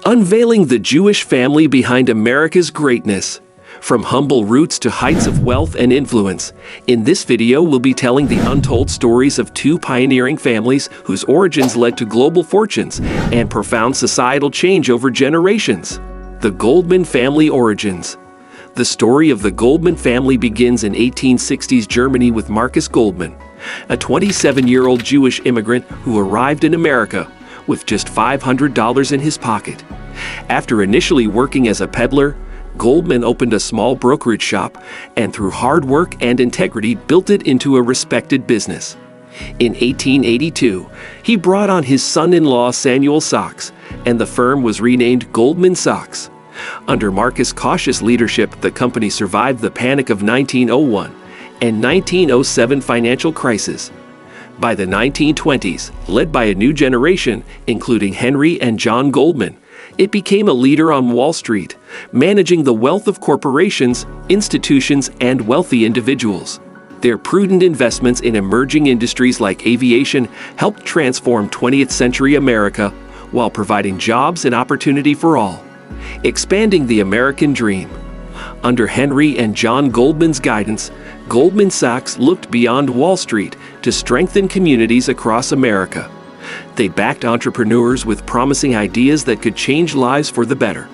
Unveiling the Jewish family behind America's greatness. From humble roots to heights of wealth and influence, in this video we'll be telling the untold stories of two pioneering families whose origins led to global fortunes and profound societal change over generations. The Goldman family origins. The story of the Goldman family begins in 1860s Germany with Marcus Goldman, a 27-year-old Jewish immigrant who arrived in America with just $500 in his pocket. After initially working as a peddler, Goldman opened a small brokerage shop and through hard work and integrity built it into a respected business. In 1882, he brought on his son-in-law Samuel Sachs, and the firm was renamed Goldman Sachs. Under Marcus' cautious leadership, the company survived the panic of 1901 and 1907 financial crisis. By the 1920s, led by a new generation, including Henry and John Goldman, it became a leader on Wall Street, managing the wealth of corporations, institutions, and wealthy individuals. Their prudent investments in emerging industries like aviation helped transform 20th century America while providing jobs and opportunity for all, expanding the American dream. Under Henry and John Goldman's guidance, Goldman Sachs looked beyond Wall Street to strengthen communities across America. They backed entrepreneurs with promising ideas that could change lives for the better.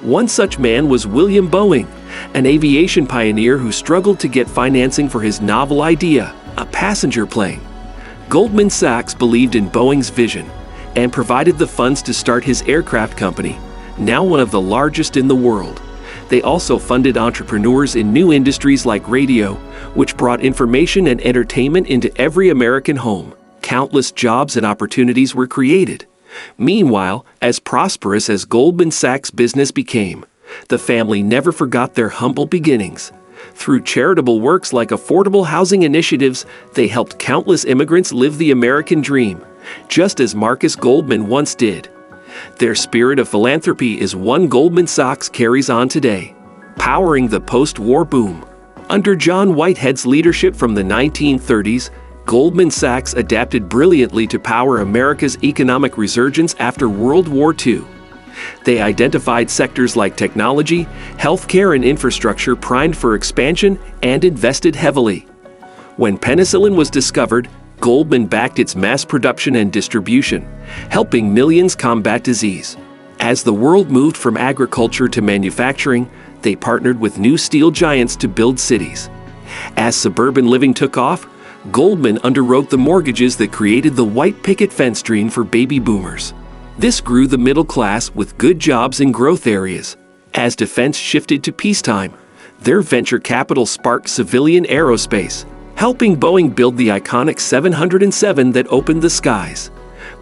One such man was William Boeing, an aviation pioneer who struggled to get financing for his novel idea, a passenger plane. Goldman Sachs believed in Boeing's vision and provided the funds to start his aircraft company, now one of the largest in the world. They also funded entrepreneurs in new industries like radio, which brought information and entertainment into every American home. Countless jobs and opportunities were created. Meanwhile, as prosperous as Goldman Sachs' business became, the family never forgot their humble beginnings. Through charitable works like affordable housing initiatives, they helped countless immigrants live the American dream, just as Marcus Goldman once did. Their spirit of philanthropy is one Goldman Sachs carries on today, powering the post-war boom. Under John Whitehead's leadership from the 1930s, Goldman Sachs adapted brilliantly to power America's economic resurgence after World War II. They identified sectors like technology, healthcare, and infrastructure primed for expansion and invested heavily. When penicillin was discovered, Goldman backed its mass production and distribution, helping millions combat disease. As the world moved from agriculture to manufacturing, they partnered with new steel giants to build cities. As suburban living took off, Goldman underwrote the mortgages that created the white picket fence dream for baby boomers. This grew the middle class with good jobs in growth areas. As defense shifted to peacetime, their venture capital sparked civilian aerospace, helping Boeing build the iconic 707 that opened the skies.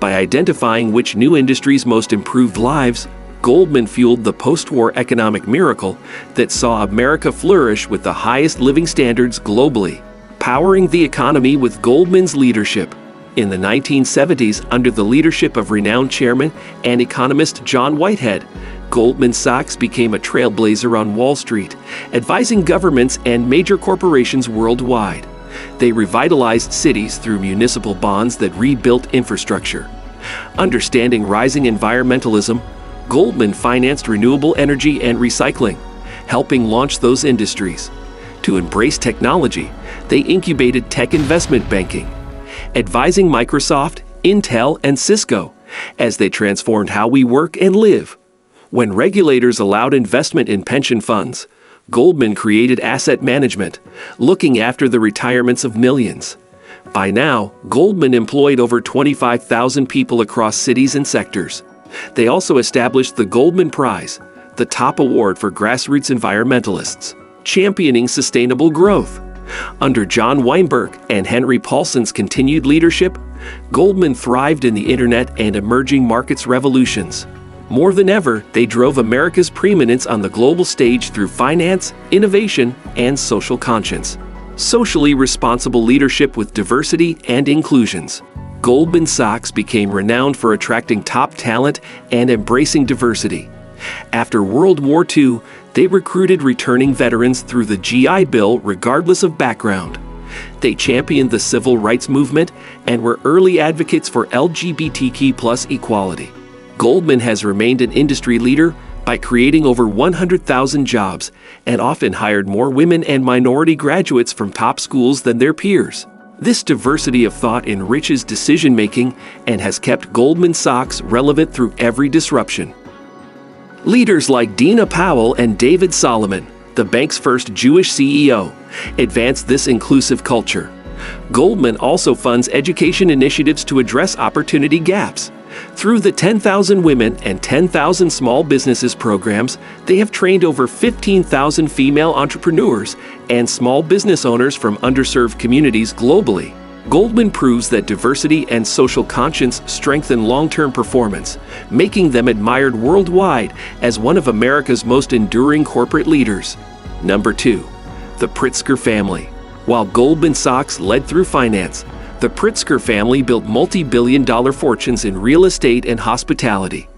By identifying which new industries most improved lives, Goldman fueled the post-war economic miracle that saw America flourish with the highest living standards globally, powering the economy with Goldman's leadership. In the 1970s, under the leadership of renowned chairman and economist John Whitehead, Goldman Sachs became a trailblazer on Wall Street, advising governments and major corporations worldwide. They revitalized cities through municipal bonds that rebuilt infrastructure. Understanding rising environmentalism, Goldman financed renewable energy and recycling, helping launch those industries. To embrace technology, they incubated tech investment banking, advising Microsoft, Intel, and Cisco as they transformed how we work and live. When regulators allowed investment in pension funds, Goldman created asset management, looking after the retirements of millions. By now, Goldman employed over 25,000 people across cities and sectors. They also established the Goldman Prize, the top award for grassroots environmentalists, championing sustainable growth. Under John Weinberg and Henry Paulson's continued leadership, Goldman thrived in the internet and emerging markets revolutions. More than ever, they drove America's preeminence on the global stage through finance, innovation, and social conscience. Socially responsible leadership with diversity and inclusions. Goldman Sachs became renowned for attracting top talent and embracing diversity. After World War II, they recruited returning veterans through the GI Bill regardless of background. They championed the civil rights movement and were early advocates for LGBTQ+ equality. Goldman has remained an industry leader by creating over 100,000 jobs and often hired more women and minority graduates from top schools than their peers. This diversity of thought enriches decision-making and has kept Goldman Sachs relevant through every disruption. Leaders like Dina Powell and David Solomon, the bank's first Jewish CEO, advanced this inclusive culture. Goldman also funds education initiatives to address opportunity gaps. Through the 10,000 Women and 10,000 Small Businesses programs, they have trained over 15,000 female entrepreneurs and small business owners from underserved communities globally. Goldman proves that diversity and social conscience strengthen long-term performance, making them admired worldwide as one of America's most enduring corporate leaders. Number 2. The Pritzker family. While Goldman Sachs led through finance, the Pritzker family built multi-billion-dollar fortunes in real estate and hospitality.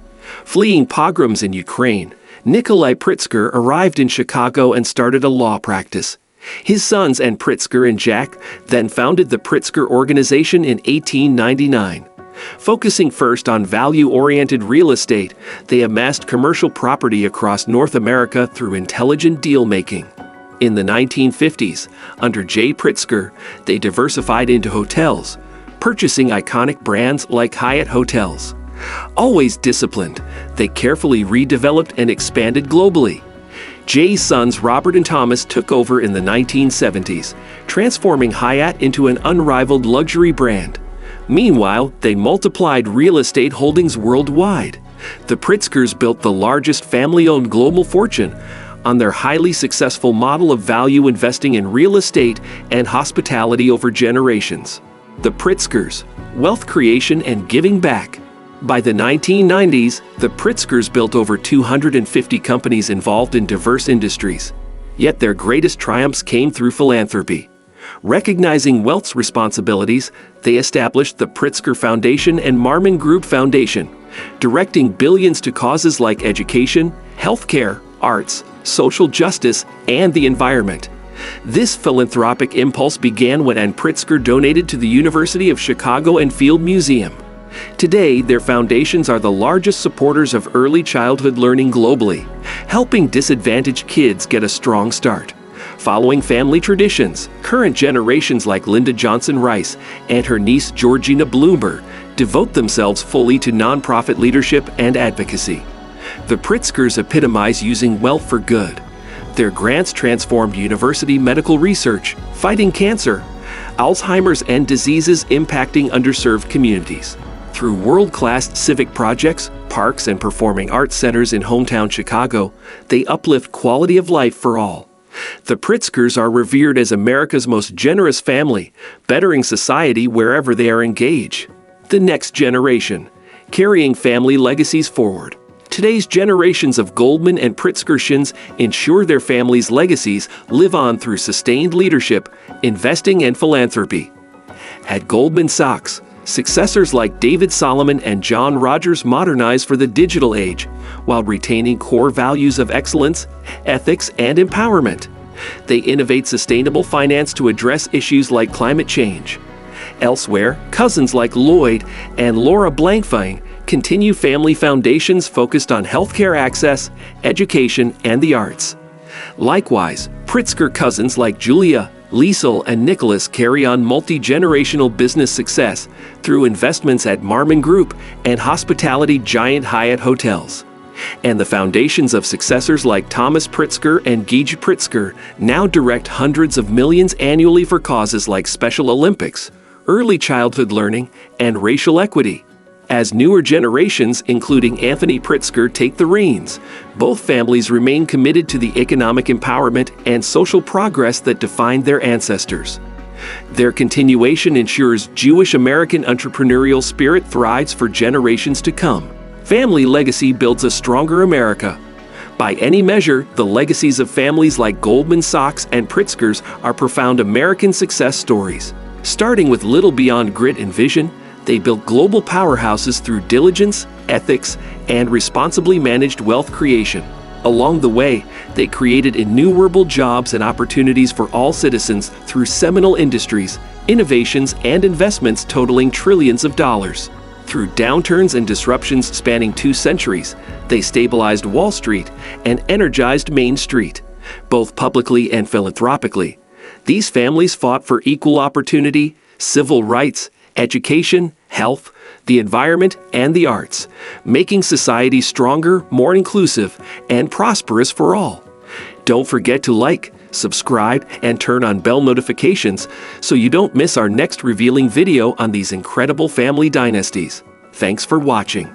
Fleeing pogroms in Ukraine, Nikolai Pritzker arrived in Chicago and started a law practice. His sons and Pritzker and Jack then founded the Pritzker organization in 1899. Focusing first on value-oriented real estate, they amassed commercial property across North America through intelligent deal-making. In the 1950s, under J. Pritzker, they diversified into hotels, purchasing iconic brands like Hyatt Hotels. Always disciplined, they carefully redeveloped and expanded globally. Jay's sons Robert and Thomas took over in the 1970s, transforming Hyatt into an unrivaled luxury brand. Meanwhile, they multiplied real estate holdings worldwide. The Pritzkers built the largest family-owned global fortune on their highly successful model of value investing in real estate and hospitality over generations. The Pritzkers, wealth creation and giving back. By the 1990s, the Pritzkers built over 250 companies involved in diverse industries. Yet their greatest triumphs came through philanthropy. Recognizing wealth's responsibilities, they established the Pritzker Foundation and Marmon Group Foundation, directing billions to causes like education, healthcare, arts, social justice, and the environment. This philanthropic impulse began when Ann Pritzker donated to the University of Chicago and Field Museum. Today, their foundations are the largest supporters of early childhood learning globally, helping disadvantaged kids get a strong start. Following family traditions, current generations like Linda Johnson Rice and her niece Georgina Bloomberg devote themselves fully to nonprofit leadership and advocacy. The Pritzkers epitomize using wealth for good. Their grants transformed university medical research, fighting cancer, Alzheimer's, and diseases impacting underserved communities. Through world-class civic projects, parks, and performing arts centers in hometown Chicago, they uplift quality of life for all. The Pritzkers are revered as America's most generous family, bettering society wherever they are engaged. The next generation, carrying family legacies forward. Today's generations of Goldman and Pritzkershins ensure their families' legacies live on through sustained leadership, investing, and philanthropy. At Goldman Sachs, successors like David Solomon and John Rogers modernize for the digital age, while retaining core values of excellence, ethics, and empowerment. They innovate sustainable finance to address issues like climate change. Elsewhere, cousins like Lloyd and Laura Blankfein continue family foundations focused on healthcare access, education, and the arts. Likewise, Pritzker cousins like Julia, Liesel, and Nicholas carry on multi-generational business success through investments at Marmon Group and hospitality giant Hyatt Hotels. And the foundations of successors like Thomas Pritzker and Gigi Pritzker now direct hundreds of millions annually for causes like Special Olympics, early childhood learning, and racial equity. As newer generations, including Anthony Pritzker, take the reins, both families remain committed to the economic empowerment and social progress that defined their ancestors. Their continuation ensures Jewish American entrepreneurial spirit thrives for generations to come. Family legacy builds a stronger America. By any measure, the legacies of families like Goldman Sachs and Pritzkers are profound American success stories. Starting with little beyond grit and vision, they built global powerhouses through diligence, ethics, and responsibly managed wealth creation. Along the way, they created innumerable jobs and opportunities for all citizens through seminal industries, innovations, and investments totaling trillions of dollars. Through downturns and disruptions spanning 2 centuries, they stabilized Wall Street and energized Main Street, both publicly and philanthropically. These families fought for equal opportunity, civil rights, education, health, the environment, and the arts, making society stronger, more inclusive, and prosperous for all. Don't forget to like, subscribe, and turn on bell notifications so you don't miss our next revealing video on these incredible family dynasties. Thanks for watching.